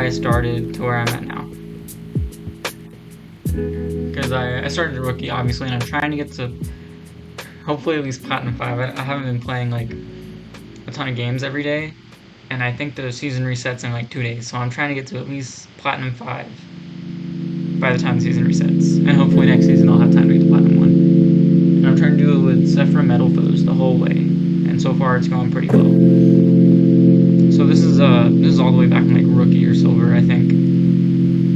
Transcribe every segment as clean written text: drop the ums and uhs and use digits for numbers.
I started to where I'm at now. Because I started a rookie, obviously, and I'm trying to get to hopefully at least Platinum 5. I haven't been playing like a ton of games every day, and I think the season resets in like 2 days, so I'm trying to get to at least Platinum 5 by the time the season resets, and hopefully next season I'll have time to get to Platinum 1. And I'm trying to do it with Zefra Metalfoes the whole way, and so far it's going pretty well. So this is all the way back in like rookie or silver, I think.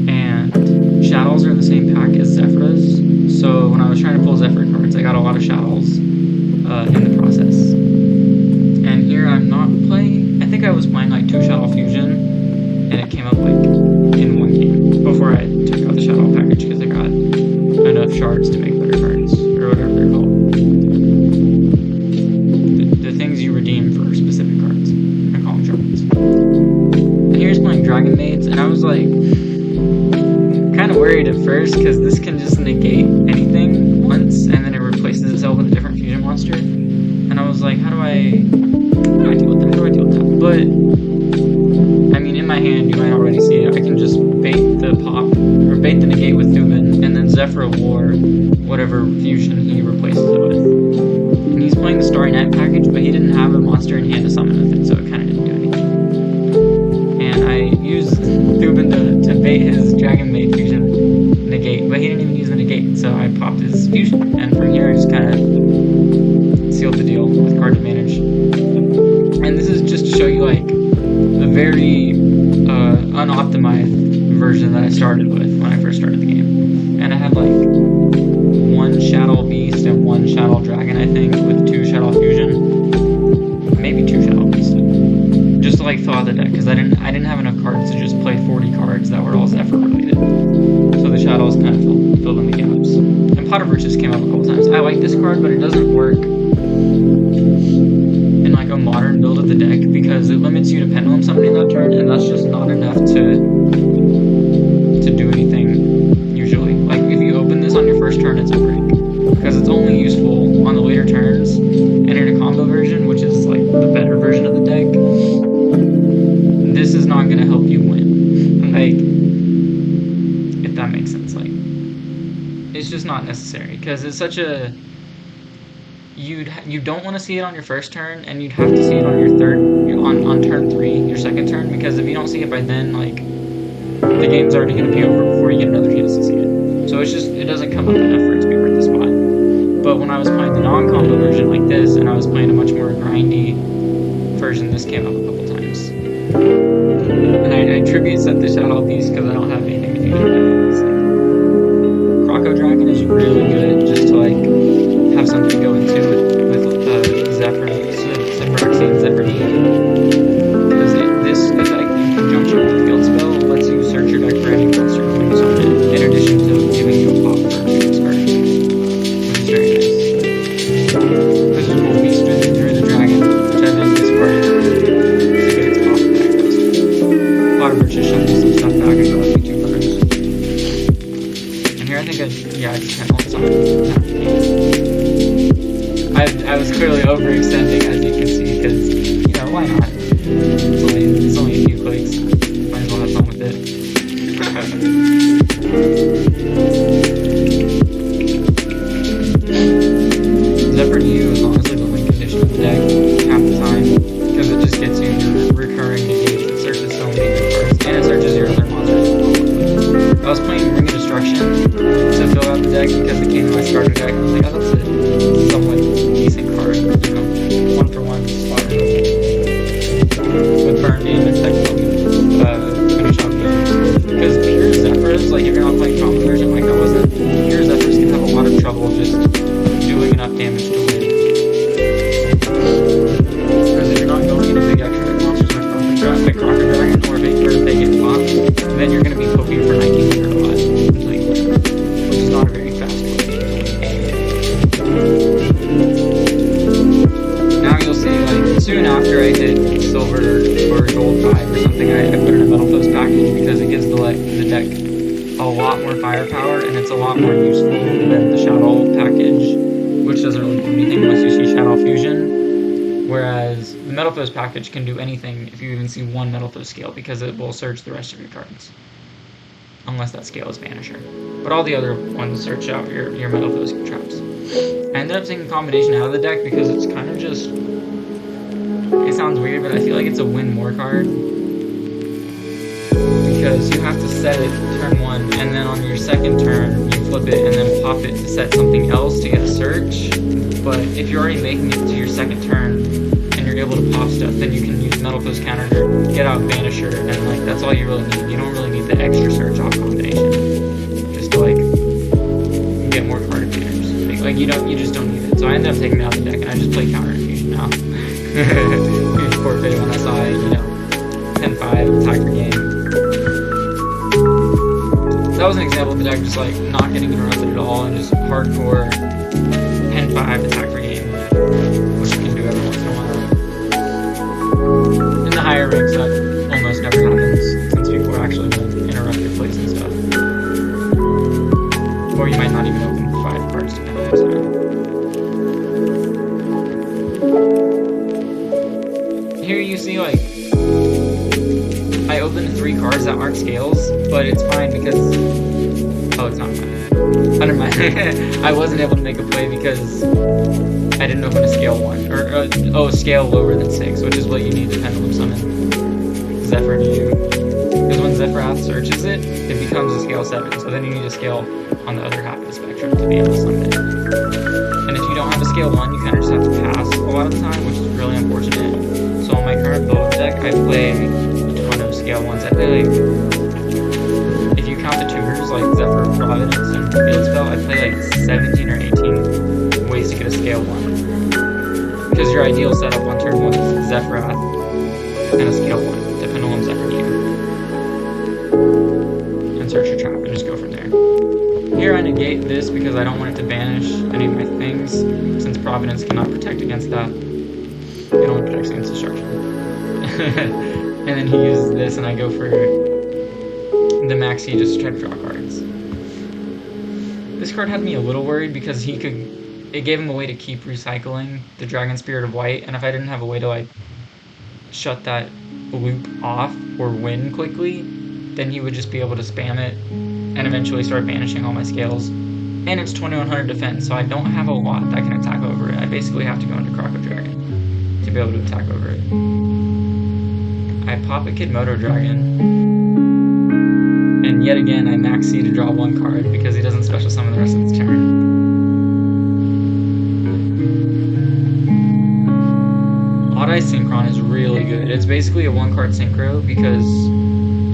And shadows are in the same pack as Zefra's. So when I was trying to pull Zefra cards, I got a lot of shadows in the process. And here I'm not playing. I think I was playing like 2 Shadow Fusion, and it came up like in 1 game before I took out the Shadow package because I got enough shards to make better cards, or whatever they're called. The things you redeem for specific cards. I call them shards. And here's playing Dragon Maids, and I was like kind of worried at first because this can just negate anything once, and then it replaces itself with a different fusion monster. And I was like, how do I deal with that? But I mean, in my hand, you might already see it. I can just bait the pop or bait the negate with Thuban, and then Zefra War whatever fusion he replaces it with. And he's playing the Starry Night package, but he didn't have a monster in hand to summon with it, so it kind of didn't do anything. And I used Thuban to bait his Dragon Maid fusion negate, but he didn't even use the negate, so I popped his fusion, and from here I just kind of sealed the deal with card advantage. And this is just to show you like the very unoptimized version that I started with when I first started the game. And I had like 1 Shadow Beast and 1 Shadow Dragon, I think, with 2 Shadow Fusion, maybe 2 Shadow Beast, just to like fill out the deck, because I didn't have enough cards to just play 40 cards that were all Zefra related. So the shadows kind of filled in the gaps. And Pot of Riches came up a couple times. I like this card, but it doesn't work in like a modern build of the deck because it limits you to pendulum summoning that turn, and that's just not enough to do anything usually. Like if you open this on your first turn, it's a break because it's only useful on the later turns. And in a combo version, which is like the better version of the deck, this is not going to help you win. Like, if that makes sense, like it's just not necessary because it's such a you don't want to see it on your first turn, and you'd have to see it on your on turn 3, your second turn, because if you don't see it by then, like the game's already going to be over before you get another chance to see it. So it's just, it doesn't come up enough for it to be worth the spot. But when I was playing the non-combo version like this, and I was playing a much more grindy version, this came up a couple times. And I tribute set the Shadow Beast because I don't have anything to fusion with. Croco Dragon is really good just to like have something to go into with Zefra X and Zefra D. Because this is like in conjunction with the field spell lets you search your deck for any monster when you summon it, in addition to giving you a pop for discarding, which is very nice. This is what we stood through the dragon, which I then discarded to get its pop back. A lot of Riches shuffle some stuff back and go with 2 cards. And here I think I just kind of summon. I was clearly overextending, as you can see, because, you know, why not? It's only a few clicks. Might as well have fun with it. Zefra New is honestly the win condition of the deck half the time, because it just gets you recurring negates. It searches so many good cards, and it searches your other monsters. I was playing Ring of Destruction to fill out the deck because it came in my starter deck. I was like, oh, that's it. Somewhat decent card, you know, 1-for-1 slaughter with burn damage that can finish off games. Because pure Zephyrs, like if you're not playing combo version like I wasn't, pure Zephyrs can have a lot of trouble just doing enough damage to win. Because if you're not going into big extra deck monsters like Croco Dragon or Vapor if they get popped, then you're going to be poking for 1900 a lot until you win, which is not a very fast way. Now you'll see, like, soon after I hit silver or gold 5 or something, I put in a Metalfoes package because it gives the deck a lot more firepower, and it's a lot more useful than the Shadow package, which doesn't really do anything unless you see Shadow Fusion. Whereas the Metalfoes package can do anything if you even see one Metalfoes scale, because it will search the rest of your cards. Unless that scale is Banisher. But all the other ones search out your Metalfoes traps. I ended up taking combination out of the deck because it's kind of just... It sounds weird, but I feel like it's a win more card. Because you have to set it turn 1, and then on your second turn, you flip it and then pop it to set something else to get a search. But if you're already making it to your second turn, and you're able to pop stuff, then you can use Metalfoes counter to get out Banisher, and like that's all you really need. You don't really need the extra search off combination. Just to like get more card appears. Like you just don't need it. So I ended up taking it out of the deck, and I just play counter infusion now. Huge forfeit when I saw it, 10-5 tie per game. That was an example of the deck just like not getting interrupted at all and just hardcore 10-5 attack per game, which you can do every once in a while. In the higher ranks, that almost never happens since people are actually going to interrupt your plays and stuff. Or you might not even open 5 cards depending on the time. Here you see like I opened 3 cards that aren't scales, but it's fine because... Oh, it's not fine. Oh, never mind. I wasn't able to make a play because I didn't open a scale 1. Or, scale lower than 6, which is what you need to pendulum summon Zefra to do. Because when Zefra searches it, it becomes a scale 7, so then you need a scale on the other half of the spectrum to be able to summon it. And if you don't have a scale 1, you kind of just have to pass a lot of the time, which is really unfortunate. So on my current build deck, I play scale ones. I play like, if you count the tutors like Zefra, Providence, and Field Spell, I play like 17 or 18 ways to get a scale 1. Because your ideal setup on turn 1 is Zefra and a scale 1, to pendulum Zefra you. And search your trap and just go from there. Here I negate this because I don't want it to banish any of my things, since Providence cannot protect against that. It only protects against destruction. And then he uses this, and I go for the maxi just to try to draw cards. This card had me a little worried because it gave him a way to keep recycling the Dragon Spirit of White, and if I didn't have a way to like shut that loop off or win quickly, then he would just be able to spam it and eventually start banishing all my scales. And it's 2100 defense, so I don't have a lot that can attack over it. I basically have to go into Croco Dragon to be able to attack over it. I pop a Kidmodo Dragon, and yet again I maxi to draw 1 card because he doesn't special summon the rest of his turn. Odd-Eye Synchron is really good. It's basically a 1-card Synchro because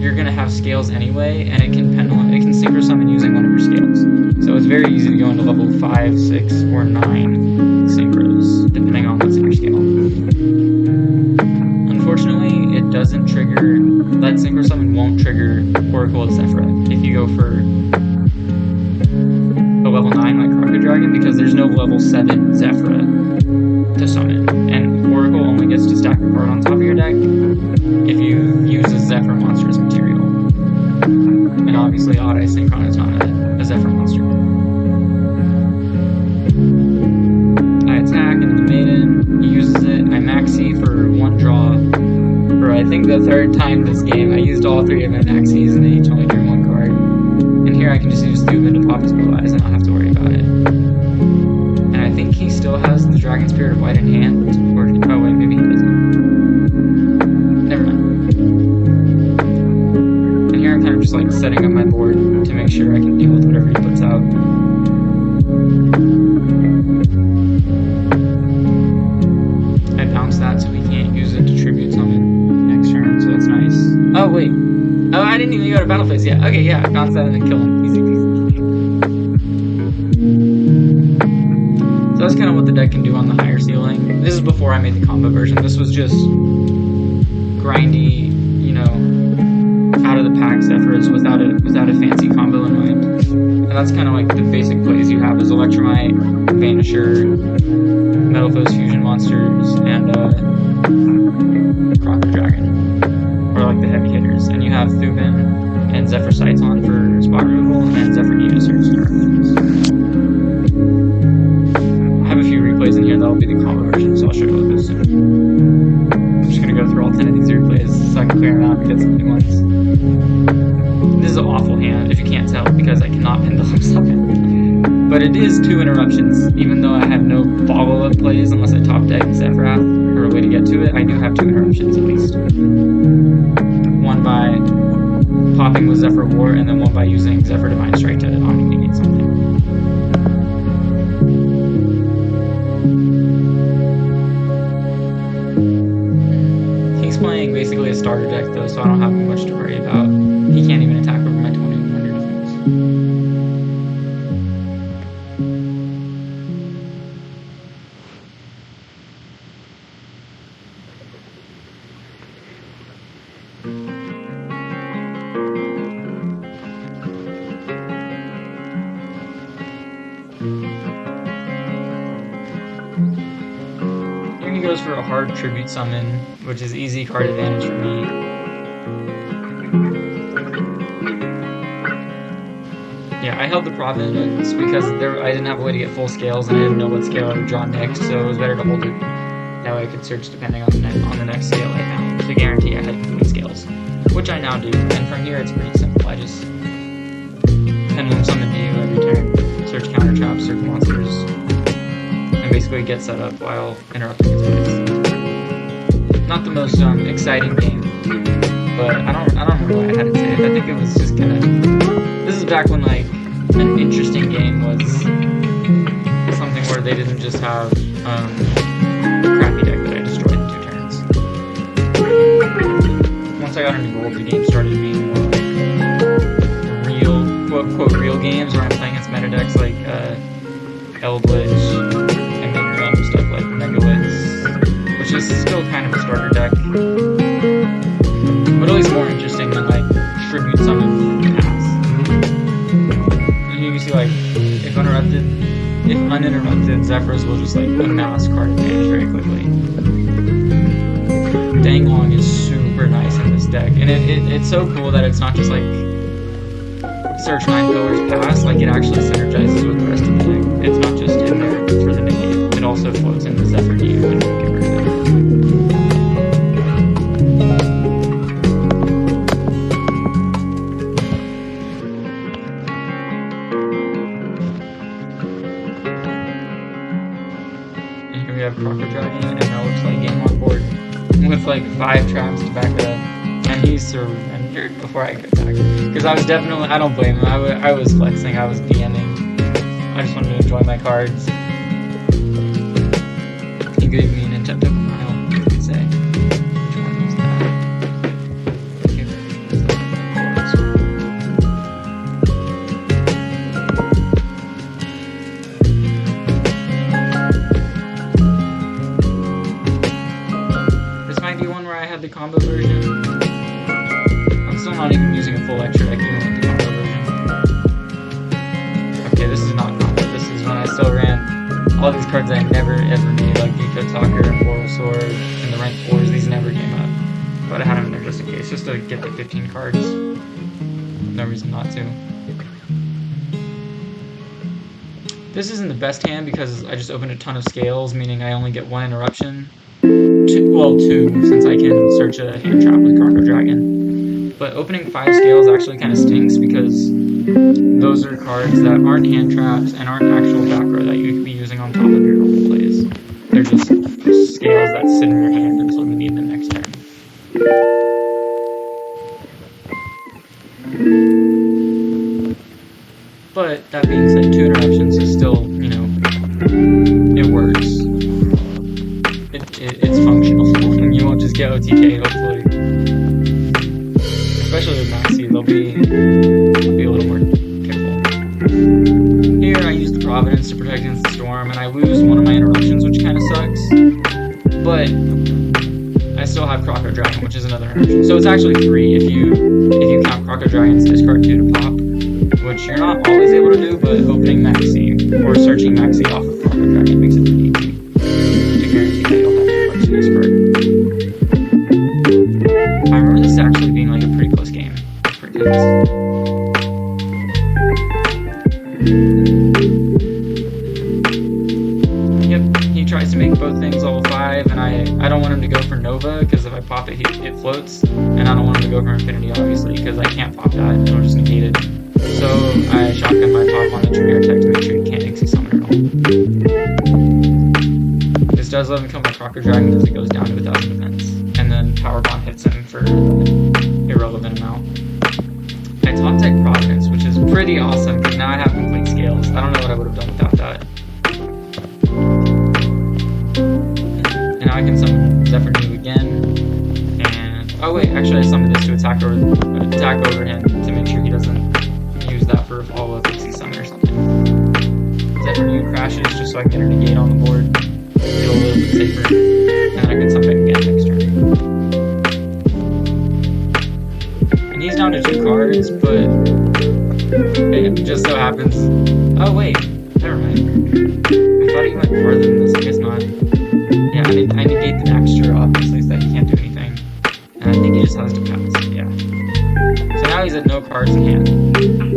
you're going to have scales anyway, and it can Synchro summon using one of your scales. So it's very easy to go into level 5, 6, or 9 Synchros, depending on what's in your scale. Unfortunately, it doesn't trigger, that Synchro summon won't trigger Oracle of Zefra if you go for a level 9 like Croco Dragon, because there's no level 7 Zefra to summon, and Oracle only gets to stack a card on top of your deck if you use a Zefra monster as material. And obviously Odd-Eye Synchron is not a Zefra monster. I attack into the Maiden, he uses it, I maxi for 1 draw. For I think the 3rd time this game, I used all 3 of my maxis and they each only drew 1 card. And here I can just use Thuban to pop his Blue Eyes and not have to worry about it. And I think he still has the Dragon Spirit of White in hand, or, oh wait, maybe he doesn't. Never mind. And here I'm kind of just like setting up my board to make sure I can deal with whatever he puts out. I bounce that so we can't use it to tribute summon next turn, so that's nice. Oh wait. Oh, I didn't even go to battle phase yet. Okay, yeah, I bounce that and then kill him. Easy peasy. So that's kind of what the deck can do on the higher ceiling. This is before I made the combo version. This was just grindy, out of the pack Zephyrs without a fancy combo in mind. And that's kind of like the basic plays you have is Electromite, Vanisher, Metalfoes fusion monsters, and Croco Dragon. Or like the heavy hitters. And you have Thuban and Zefra Sights on for spot removal, and Zefra Neo Search for I have a few replays in here that'll be the combo version, so I'll show you what those do. all 10 of these replays so I can clear them out and get some new ones. This is an awful hand, if you can't tell, because I cannot pin the flip summon. But it is 2 interruptions, even though I have no follow-up plays unless I top deck Zefra, or a way to get to it. I do have 2 interruptions at least. One by popping with Zefra War, and then one by using Zefra Divine Strike to omni-negate something. He's playing basically a starter deck though, so I don't have much to worry about. He can't even attack over my 2100 defense. Here he goes for a hard tribute summon, which is easy card advantage for me. Yeah, I held the Providence because I didn't have a way to get full scales and I didn't know what scale I would draw next, so it was better to hold it. That way I could search depending on the next scale I found to guarantee I had complete scales, which I now do. And from here it's pretty simple. I just pendulum summon to you every turn, search counter traps, search monsters, and basically get set up while interrupting its plays. Not the most exciting game, but I don't remember why I had it saved. I think it was just kind of. This is back when like an interesting game was something where they didn't just have a crappy deck that I destroyed in 2 turns. Once I got into Gold, the game started being more like real, quote real games where I'm playing against meta decks like Eldritch and maybe random stuff like Megaliths, which is still kind of a starter deck, but at least more interesting than like tribute summon pass. And you can see like if uninterrupted, Zephyrs will just like amass card advantage very quickly. Danglong is super nice in this deck, and it's so cool that it's not just like search 9 pillars pass, like it actually synergizes with the rest of the deck. It's not just in there for the negate, it also floats into Zephyr to you and get rid of it. And here we have Crocker Dragon, and that looks like game on board with like 5 traps to back it up. And he surrendered before I could attack. Because I was definitely, I don't blame him, I was flexing, I was DMing. I just wanted to enjoy my cards. He gave me an Nintendo Mile, you could say. Which one was that? This might be one where I had the combo version. I'm still not even using a full extra deck even with the combo version. Okay, this is not combo. This is when I still ran all these cards I never ever made, like Yugioh Talker and Floral Sword and the rank 4s. These never came up, but I had them in there just in case, just to get the 15 cards. No reason not to. This isn't the best hand because I just opened a ton of scales, meaning I only get 1 interruption. 2, since I can search a hand trap with Crocker Dragon. But opening 5 scales actually kind of stinks because those are cards that aren't hand traps and aren't actual back row that you could be using on top of your normal plays. They're just scales that sit in your hand until you need them next turn. But that being said, 2 interruptions is still, you know, it works. It's functional. You won't just get OTK, hopefully. Especially with Maxi, they'll be a little more careful. Here I use the Providence to protect against the storm, and I lose one of my interruptions, which kind of sucks. But I still have Crocker Dragon, which is another interruption. So it's actually 3 if you count Crocker Dragon's discard 2 to pop, which you're not always able to do, but opening Maxi or searching Maxi off of Crocker Dragon makes it pretty easy to guarantee that you'll have to flex your discard. I remember this actually being like a pretty close game. It's pretty tense. Yep, he tries to make both things level 5, and I don't want him to go for Nova, because if I pop it, he go for Infinity, obviously, because I can't pop that, it'll just negate it. So I shotgun my pop on the Trigger attack to make sure you can't Nixie summon at all. This does let him kill my Crocker Dragon because it goes down to 1000 defense. And then Power Bomb hits him for irrelevant amount. I top deck Providence, which is pretty awesome because now I have complete scales. I don't know what I would have done without that. And now I can summon Zefra again. And oh wait, actually I summoned this to attack over him to make sure he doesn't use that for a follow-up Nixie summon or something. Zefra crashes just so I can get her negate on the board. Feel a little bit safer. And then I can summon again next turn. And he's down to 2 cards, but it just so happens. Oh wait, never mind. I thought he went farther than this, I guess not. Yeah, I negate the next draw, obviously, so that he can't do anything. And I think he just has to pass, yeah. So now he's at no cards in hand.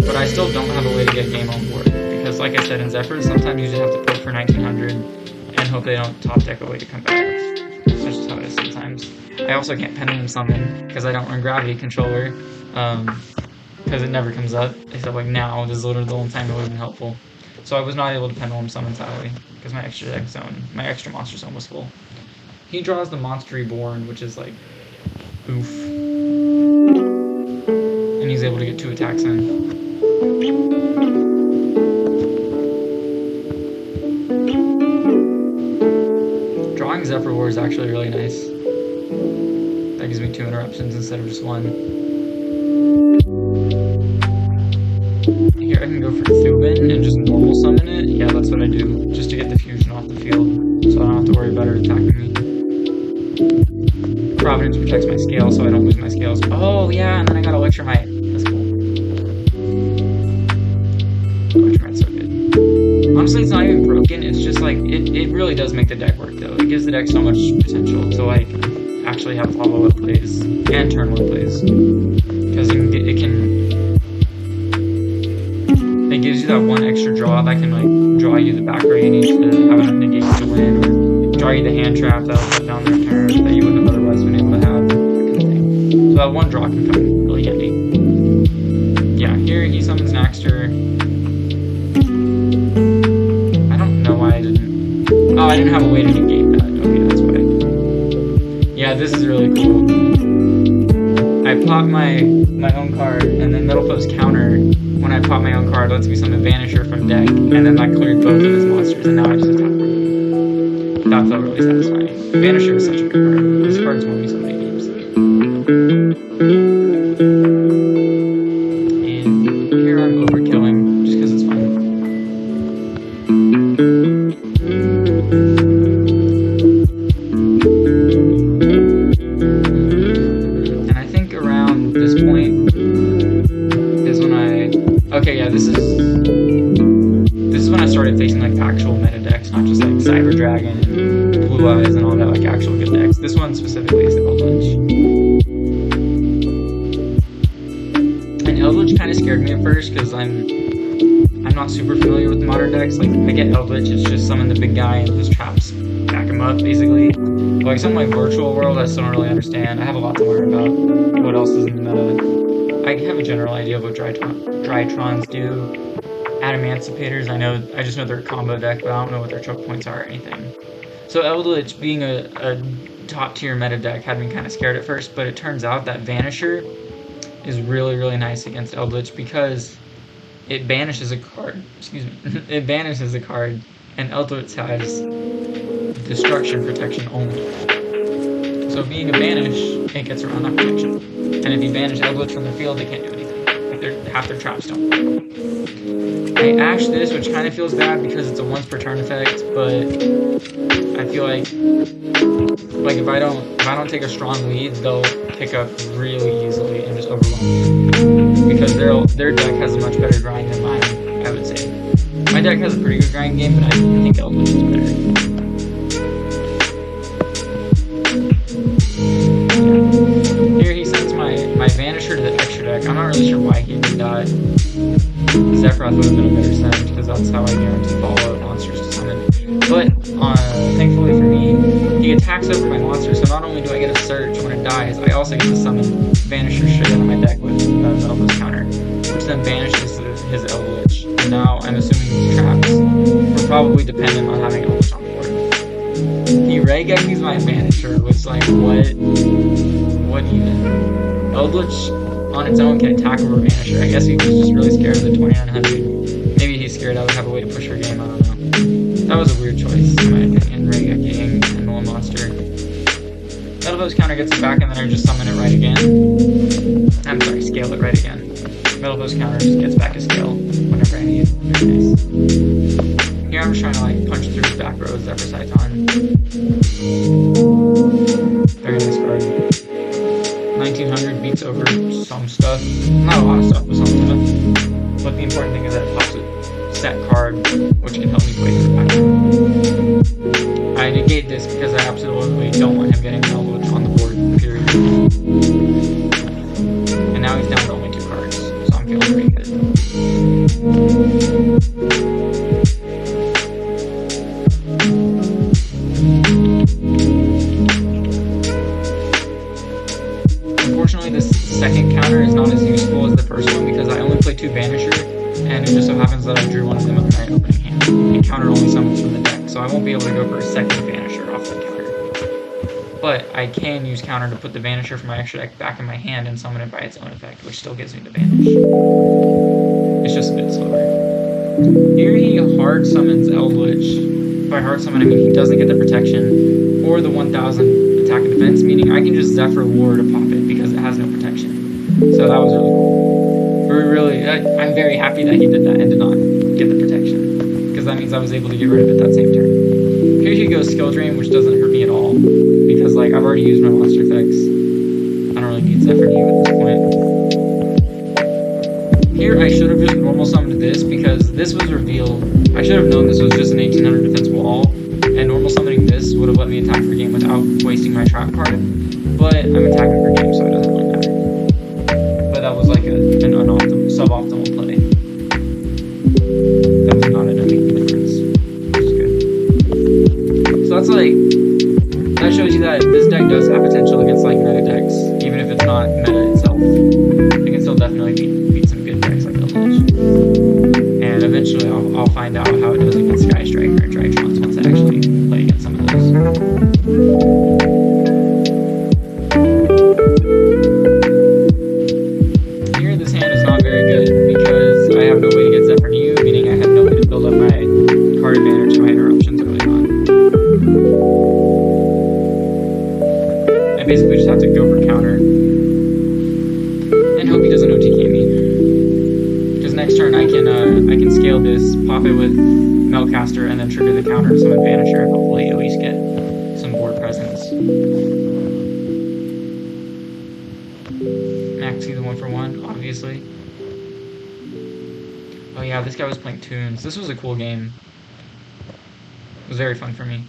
But I still don't have a way to get game on board. Because like I said in Zefra, sometimes you just have to poke for 1900 and hope they don't top deck a way to come back. That's just how it is sometimes. I also can't Pendulum Summon because I don't run Gravity Controller. Because it never comes up. Except like now, this is literally the only time it would have been helpful. So I was not able to Pendulum Summon Tally because my extra deck zone, my extra monster zone was full. He draws the Monster Reborn, which is like, oof. And he's able to get 2 attacks in. Drawing Zefra War is actually really nice. That gives me 2 interruptions instead of just 1. Here I can go for Thubin and just normal summon it. Yeah, that's what I do, just to get the fusion off the field, so I don't have to worry about it attacking me. Providence protects my scale, so I don't lose my scales. Oh yeah, and then I got Electromite. That's cool. Electromite's so good. Honestly, it's not even broken. It's just like it really does make the deck work though. It gives the deck so much potential to like actually have follow-up plays and turn 1 plays because it gives you that 1 extra draw that can like draw you the back row you need to have enough negates to win, or draw you the hand trap that will put down their turn that you wouldn't have otherwise been able to have, that kind of thing. So that 1 draw can come really handy. Yeah, here he summons Naxter. I don't know why I didn't. Oh, I didn't have a way to negate that. Okay, that's why. Yeah, this is really cool. I pop my own card, and then Metalfoes counter. When I pop my own card, lets me summon Vanisher from deck, and then that cleared both of his monsters, and now I just attack him. That felt really satisfying. Vanisher is such a good card. This card's won me so many games. And here I'm overkilling, just because it's fun. And I think around this point is when okay, yeah, this is when I started facing like actual meta decks, not just like Cyber Dragon and Blue Eyes and all that, like actual good decks. This one specifically is the Eldritch. And Eldritch kind of scared me at first because I'm not super familiar with modern decks. Like I get Eldritch, it's just summon the big guy and his traps back him up basically. But like something like Virtual World, I still don't really understand. I have a lot to learn about what else is in the meta. I have a general idea of what Drytrons do. Adamancipators, I just know they're a combo deck, but I don't know what their choke points are or anything. So Eldritch being a top tier meta deck had me kind of scared at first, but it turns out that Vanisher is really, really nice against Eldritch because it banishes a card. Excuse me. It banishes a card, and Eldritch has destruction protection only. So being a banish, it gets around that protection. And if you banish Eldritch from the field, they can't do anything. Like half their traps don't. I ash this, which kind of feels bad because it's a once per turn effect, but I feel like if I don't take a strong lead, they'll pick up really easily and just overwhelm me. Because their deck has a much better grind than mine, I would say. My deck has a pretty good grind game, but I think Eldritch is better. Yeah. Here he sends my Vanisher to the extra deck. I'm not really sure why he did that. Zefra would have been a better send, because that's how I guarantee follow monsters to summon. But, thankfully for me, he attacks over my monster, so not only do I get a search when it dies, I also get to summon Vanisher straight out of my deck with Metalfoes counter, which then banishes his Eldritch. And now I'm assuming these traps were probably dependent on having Eldritch on the board. He Regeki's my Vanisher, which, like, what even? Eldritch on its own can attack over Vanisher. I guess he was just really scared of the 2900. Maybe he's scared I would have a way to push her game, I don't know. That was a weird choice, in my opinion, Regeking and one monster. Metalfoes counter gets it back, and then I just summon it right again. I'm sorry, scale it right again. Metalfoes counter just gets back to scale whenever I need it. Very nice. Here I'm just trying to like punch through his back row with Zefra Saiton. Very nice card. 1900 beats over some stuff. Not a lot of stuff, but some stuff. But the important thing is that it pops a set card, which can help me play through the pattern. I negate this because I absolutely don't want him getting Eldritch on the board, period. And now he's down to only 2 cards, so I'm feeling pretty good. Unfortunately, this second counter is not as useful as the first one because I only play 2 Banisher, and it just so happens that I drew one of them with my opening hand. And counter only summons from the deck, so I won't be able to go for a second Banisher off the counter. But I can use counter to put the Banisher from my extra deck back in my hand and summon it by its own effect, which still gives me the Banish. It's just a bit slower. Here he hard summons Eldritch. By hard summon, I mean he doesn't get the protection or the 1000 attack and defense, meaning I can just Zefra War to pop it because it has no protection. So that was really cool. I'm very happy that he did that and did not get the protection, because that means I was able to get rid of it that same turn. Here he goes Skill Drain, which doesn't hurt me at all, because like I've already used my monster effects. I don't really need Zefra New at this point. Here I should have just normal summoned this, because this was revealed. I should have known this was just an 1800 defense wall, and normal summoning this would have let me attack for game without wasting my trap card. But I'm attacking for game, so it doesn't really matter. But that was like an suboptimal play. That was not enough making a difference, which is good. So that's like, that shows you that this deck does have potential against like meta decks, even if it's not meta itself. It can still definitely beat some good decks like Eldritch. And eventually I'll find out how it does against Sky Striker and Drytrons once I actually play against some of those. Basically just have to go for counter and hope he doesn't OTK me, because next turn I can scale this, pop it with Melcaster, and then trigger the counter to summon Vanisher and hopefully at least get some board presence. Maxi the 1-for-1, obviously. Oh yeah, this guy was playing tunes. This was a cool game. It was very fun for me.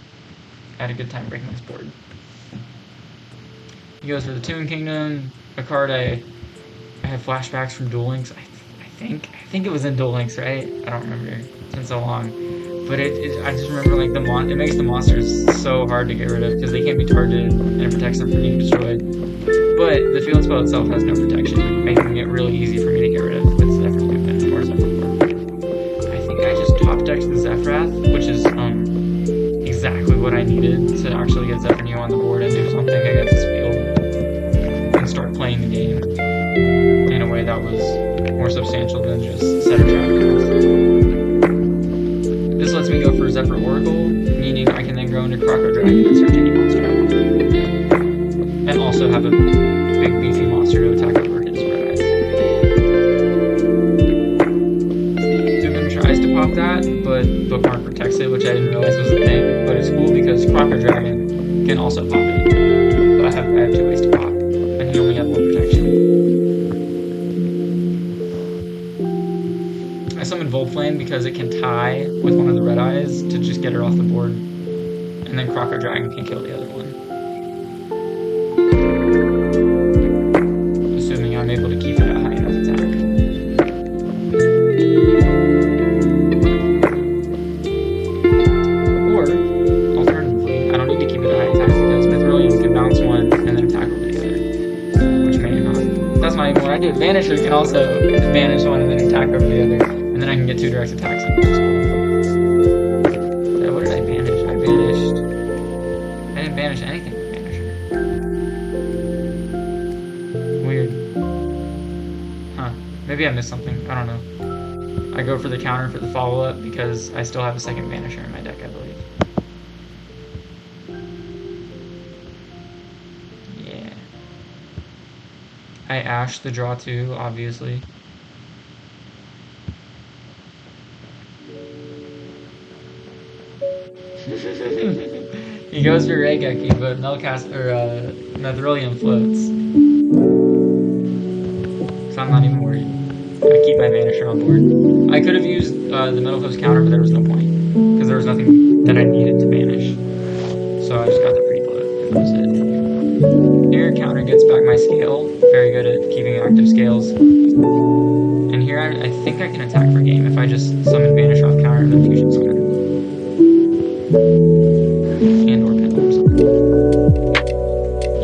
I had a good time breaking this board. He goes for the Toon Kingdom, a card I have flashbacks from Duel Links. I think it was in Duel Links, right? I don't remember. It's been so long. But I just remember like it makes the monsters so hard to get rid of because they can't be targeted and it protects them from being destroyed. But the field spell itself has no protection, making it really easy for me to get rid of with Zefra's movement or Zefra War. I think I just top decked the Zefrath, which is exactly what I needed to actually get Zefra Neo on the board and do something against this field and start playing the game in a way that was more substantial than just set a trap cards. This lets me go for Zefra Oracle, meaning I can then go into Croco Dragon and search any monster I want. And also have a big beefy monster to attack over his red eyes. Dugan tries to pop that, but Bookmark protects it, which I didn't realize was a thing, but it's cool because Croco Dragon can also pop it. So I have 2 ways to pop, and he only has 1 protection. I summoned Volflame because it can tie with one of the red eyes to just get her off the board, and then Croco Dragon can kill the other one. Assuming I'm able to keep it at high enough the Vanisher can also banish one and then attack over the other, and then I can get 2 direct attacks. What did I banish? I didn't banish anything with Vanisher. Weird. Huh. Maybe I missed something. I don't know. I go for the counter for the follow-up because I still have a second Vanisher in my deck, I believe. Yeah. I Ash the draw too, obviously. He goes for Regeki, but Netherilium floats. So I'm not even worried. I keep my Vanisher on board. I could have used the Metalfoes counter, but there was no point. Because there was nothing that I needed to banish. So I just got the free float, and that was it. Here, counter gets back my scale. Very good at keeping active scales. And here, I think I can attack for game if I just summon Vanish off counter and then Fusion Summon. And or Pendulum or something.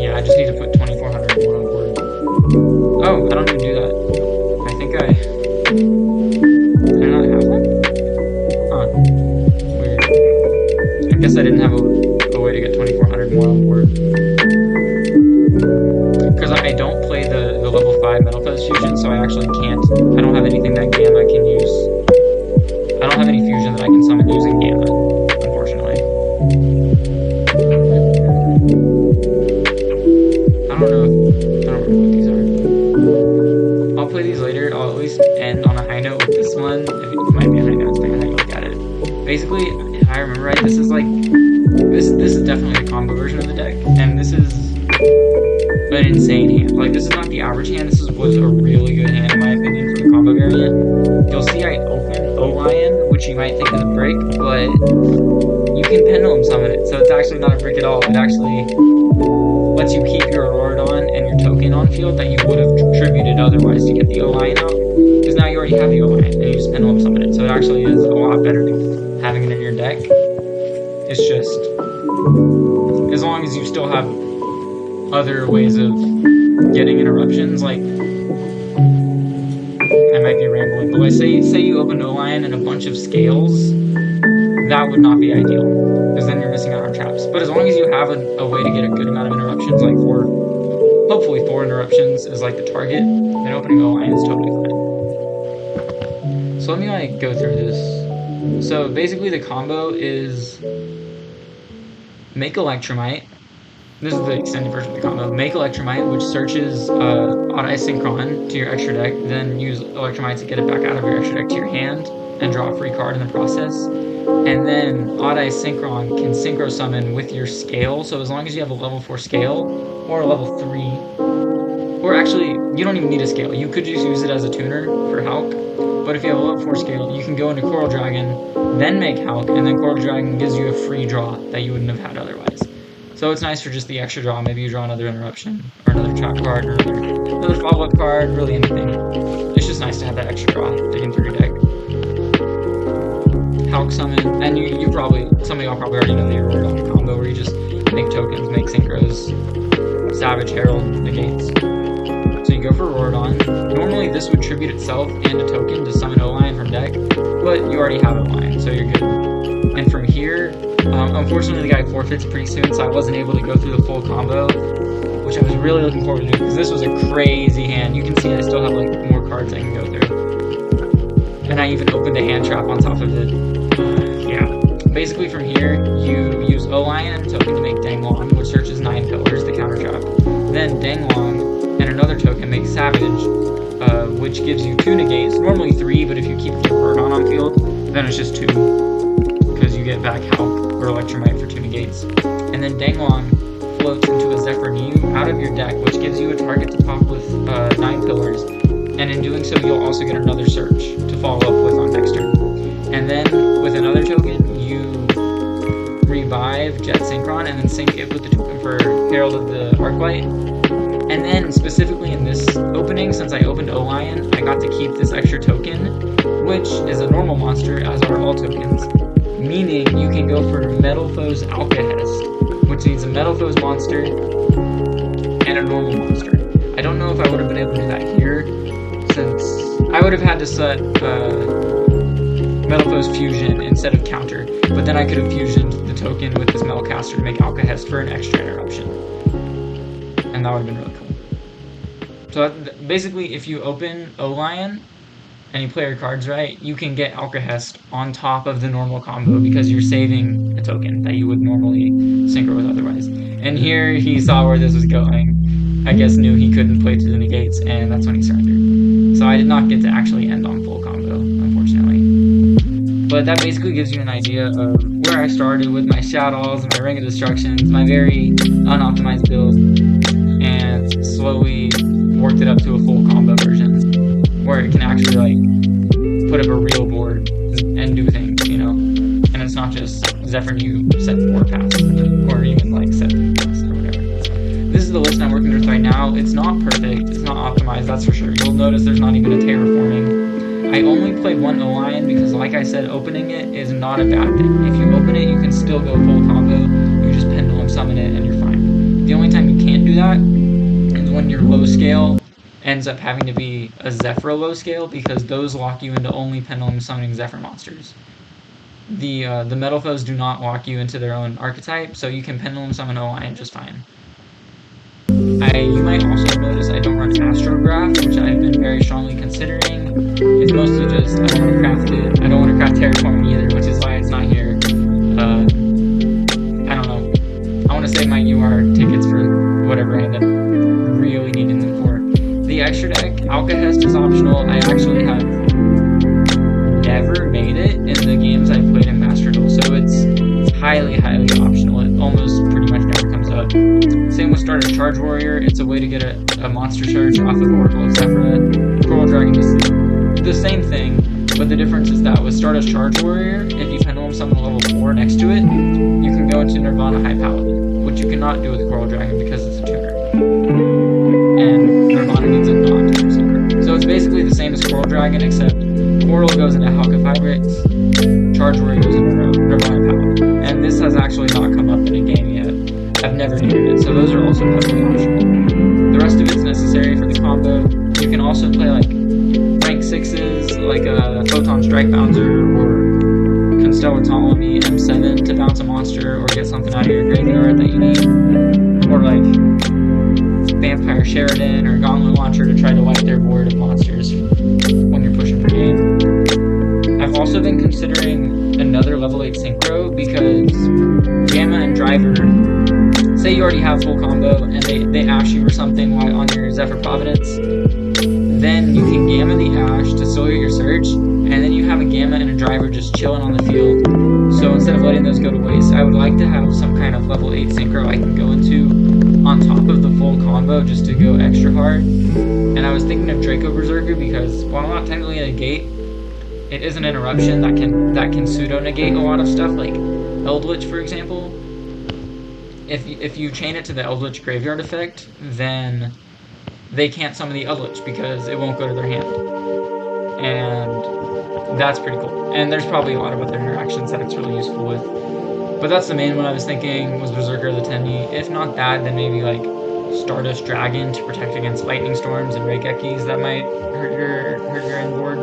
Yeah, I just need to put 2400 more on board. Oh, I don't even do that. I think I... Did I not have one? Huh. Weird. I guess I didn't have a way to get 2400 more on board. Because I don't play the level 5 Metalfoes fusion, so I actually can't... I don't have anything that Gamma can use. I don't have any fusion that I can summon using Gamma, unfortunately. I don't remember what these are. I'll play these later. I'll at least end on a high note with this one. It might be a high note, depending on how you look at it. Basically, if I remember right, this is like... This is definitely the combo version of the deck, and this is an insane hand. Like, this is not the average hand, this was a really good hand in my opinion for the combo variant. You'll see I open O-Lion, which you might think is a brick, but you can Pendulum summon it, so it's actually not a brick at all. It actually lets you keep your Auroradon and your token on field that you would have tributed otherwise to get the O-Lion out, because now you already have the O-Lion, and you just Pendulum summon it, so it actually is a lot better than having it in your deck. It's just, as long as you still have other ways of getting interruptions, like, I might be rambling, but like, say you open O-Lion and a bunch of scales, that would not be ideal, because then you're missing out on traps. But as long as you have a way to get a good amount of interruptions, like hopefully 4 interruptions is like the target, then opening O-Lion is totally fine. So let me like go through this. So basically the combo is make Electromite. This is the extended version of the combo. Make Electromite, which searches Odd-Eye Synchron to your extra deck, then use Electromite to get it back out of your extra deck to your hand, and draw a free card in the process. And then Odd-Eye Synchron can Synchro summon with your scale, so as long as you have a level 4 scale, or a level 3, or actually, you don't even need a scale. You could just use it as a tuner for Hulk, but if you have a level 4 scale, you can go into Coral Dragon, then make Hulk, and then Coral Dragon gives you a free draw that you wouldn't have had otherwise. So it's nice for just the extra draw. Maybe you draw another interruption, or another trap card, or another follow-up card, really anything. It's just nice to have that extra draw digging through your deck. Hulk summon, and you probably, some of y'all probably already know the Auroradon combo where you just make tokens, make synchros, Savage Herald, negates. So you go for Auroradon. Normally this would tribute itself and a token to summon O-Lion from deck, but you already have O-Lion, so you're good. And from here, unfortunately the guy forfeits pretty soon, so I wasn't able to go through the full combo, which I was really looking forward to do, because this was a crazy hand. You can see I still have like more cards I can go through. And I even opened a hand trap on top of it. Yeah. Basically from here, you use O-Lion token to make Danglong, which searches 9 pillars, the counter trap. Then Danglong and another token make Savage, which gives you 2 negates, normally 3, but if you keep Auroradon on field, then it's just 2. Because you get back Hulk or Electromite for 2 negates. And then Danglong floats into a Zefra out of your deck, which gives you a target to pop with 9 pillars. And in doing so, you'll also get another search to follow up with on next turn. And then with another token, you revive Jet Synchron and then sync it with the token for Herald of the Arclight. And then specifically in this opening, since I opened O-Lion, I got to keep this extra token, which is a normal monster, as are all tokens. Meaning you can go for Metalfoes Alcahest, which needs a Metalfoes monster and a normal monster. I don't know if I would have been able to do that here, since I would have had to set Metalfoes fusion instead of counter, but then I could have fusioned the token with this Metalcaster to make Alcahest for an extra interruption, and that would have been really cool. So basically, if you open O-Lion and you play your cards right, you can get Alcahest on top of the normal combo because you're saving a token that you would normally synchro with otherwise. And here he saw where this was going. I guess knew he couldn't play through the negates, and that's when he surrendered. So I did not get to actually end on full combo, unfortunately. But that basically gives you an idea of where I started with my Shadows, my Ring of Destructions, my very unoptimized build, and slowly worked it up to a full combo version, where it can actually like put up a real board and do things, you know? And it's not just Zefra you set 4 pass, or even like set 3 pass, or whatever. This is the list I'm working with right now. It's not perfect, it's not optimized, that's for sure. You'll notice there's not even a terraforming. I only played one O-Lion because, like I said, opening it is not a bad thing. If you open it, you can still go full combo. You just pendulum summon it and you're fine. The only time you can't do that is when your low scale ends up having to be a Zefra low scale, because those lock you into only pendulum summoning Zefra monsters. The Metalfoes do not lock you into their own archetype, so you can pendulum summon O-Lion just fine. You might also notice I don't run Astrograph, which I've been very strongly considering. It's mostly just I don't want to craft it. I don't want to craft Terraform either, which is why it's not here. I don't know. I want to save my UR tickets for whatever I end up really needing them for. The extra deck, Alcahest is optional. I actually have never made it in the games I've played in Master Duel, so it's highly, highly optional. It almost pretty much never comes up. Same with Stardust Charge Warrior. It's a way to get a monster charge off of Oracle of Zefra. Coral Dragon is the same thing, but the difference is that with Stardust Charge Warrior, if you pendulum summon a level 4 next to it, you can go into Nirvana High Paladin, which you cannot do with Coral Dragon because it's a tuner. And Nirvana needs a non-tuner synchro. So it's basically the same as Coral Dragon, except Coral goes into Halka Vibrates, Charge Warrior goes into Nirvana Paladin. And this has actually not come up in a game yet. I've never needed it, so those are also heavily optional. The rest of it's necessary for the combo. You can also play like rank 6s, like a Photon Strike Bouncer, or Constellar Ptolemy M7 to bounce a monster, or get something out of your graveyard that you need. Or like Vampire Sheridan or Gauntlet Launcher to try to wipe their board of monsters when you're pushing for game. I've also been considering another level 8 Synchro, because Gamma and Driver, say you already have full combo and they ash you or something while on your Zephyr Providence, then you can Gamma the Ash to Solar your Search, and then you have a Gamma and a Driver just chilling on the field. So instead of letting those go to waste, I would like to have some kind of level 8 Synchro I can go into on top of the full combo just to go extra hard. And I was thinking of Draco Berserker because, while not technically a negate, it is an interruption that can pseudo-negate a lot of stuff, like Eldritch, for example. If you chain it to the Eldritch graveyard effect, then they can't summon the Eldritch because it won't go to their hand. And that's pretty cool. And there's probably a lot of other interactions that it's really useful with. But that's the main one I was thinking, was Berserker the Tendi. If not that, then maybe like Stardust Dragon to protect against lightning storms and Reigekis that might hurt your end board.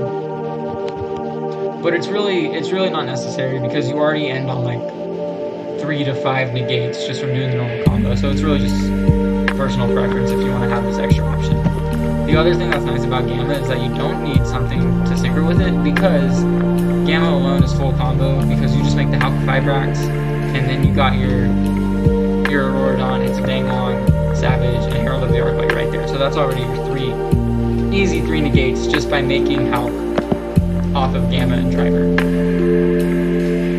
But it's really not necessary because you already end on like 3 to 5 negates just from doing the normal combo. So it's really just personal preference if you want to have this extra option. The other thing that's nice about Gamma is that you don't need something to synchro with it, because Gamma alone is full combo, because you just make the Halka Vibrax, and then you got your Auroradon, it's a Danglong, Savage, and Herald of the Arclight right there. So that's already your 3 easy 3 negates just by making Halk off of Gamma and Driver.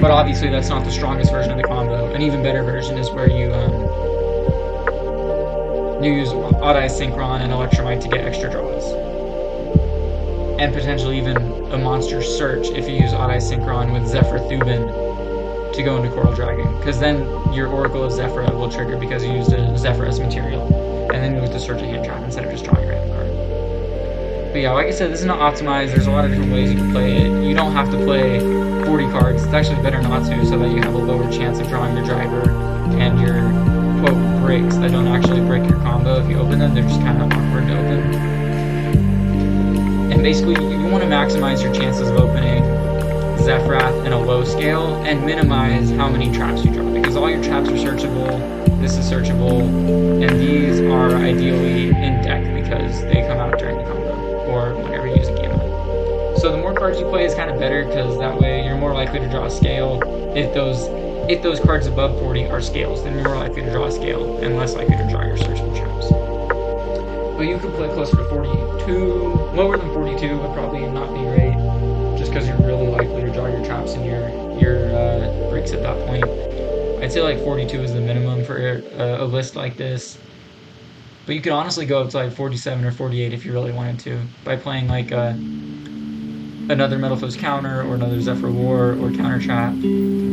But obviously that's not the strongest version of the combo. An even better version is where you use Odd-Eyes Synchron and Electromite to get extra draws. And potentially even a monster search if you use Odd-Eyes Synchron with Zefra Thuban to go into Coral Dragon. Because then your Oracle of Zefra will trigger because you used a Zefra as material. And then you have to search a hand trap instead of just drawing a random card. But yeah, like I said, this is not optimized. There's a lot of different ways you can play it. You don't have to play 40 cards. It's actually better not to, so that you have a lower chance of drawing your Driver and your, quote, breaks that don't actually break your combo if you open them. They're just kind of awkward to open. And basically, you want to maximize your chances of opening Zefra in a low scale and minimize how many traps you draw, because all your traps are searchable, this is searchable, and these are ideally in deck because they come out during the combo or whenever you use a gamma. So the more cards you play is kind of better, because that way you're more likely to draw a scale. If those cards above 40 are scales, then you're more likely to draw a scale and less likely to draw your searchable traps. But you could play closer to 42. Lower than 42 would probably not be great, just because you're really likely to draw your traps and your breaks at that point. I'd say like 42 is the minimum for a list like this. But you could honestly go up to like 47 or 48 if you really wanted to, by playing like another Metalfoes counter, or another Zefra War, or counter trap,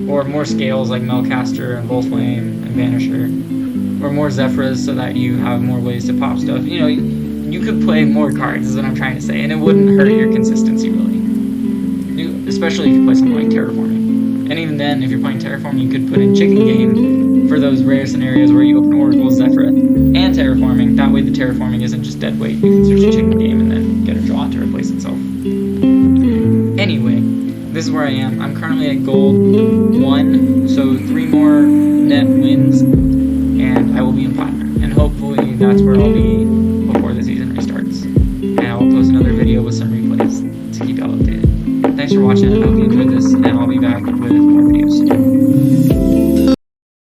or more scales like Melcaster and Bullflame and Vanisher, or more Zefras so that you have more ways to pop stuff. You know, you could play more cards is what I'm trying to say, and it wouldn't hurt your consistency really. Especially if you play something like Terraforming. And even then, if you're playing Terraforming, you could put in Chicken Game for those rare scenarios where you open Oracle, Zefra, and Terraforming. That way the Terraforming isn't just dead weight. You can search a Chicken Game and then get a draw to replace itself. Anyway, this is where I am. I'm currently at gold 1, so 3 more net wins, and I will be in platinum.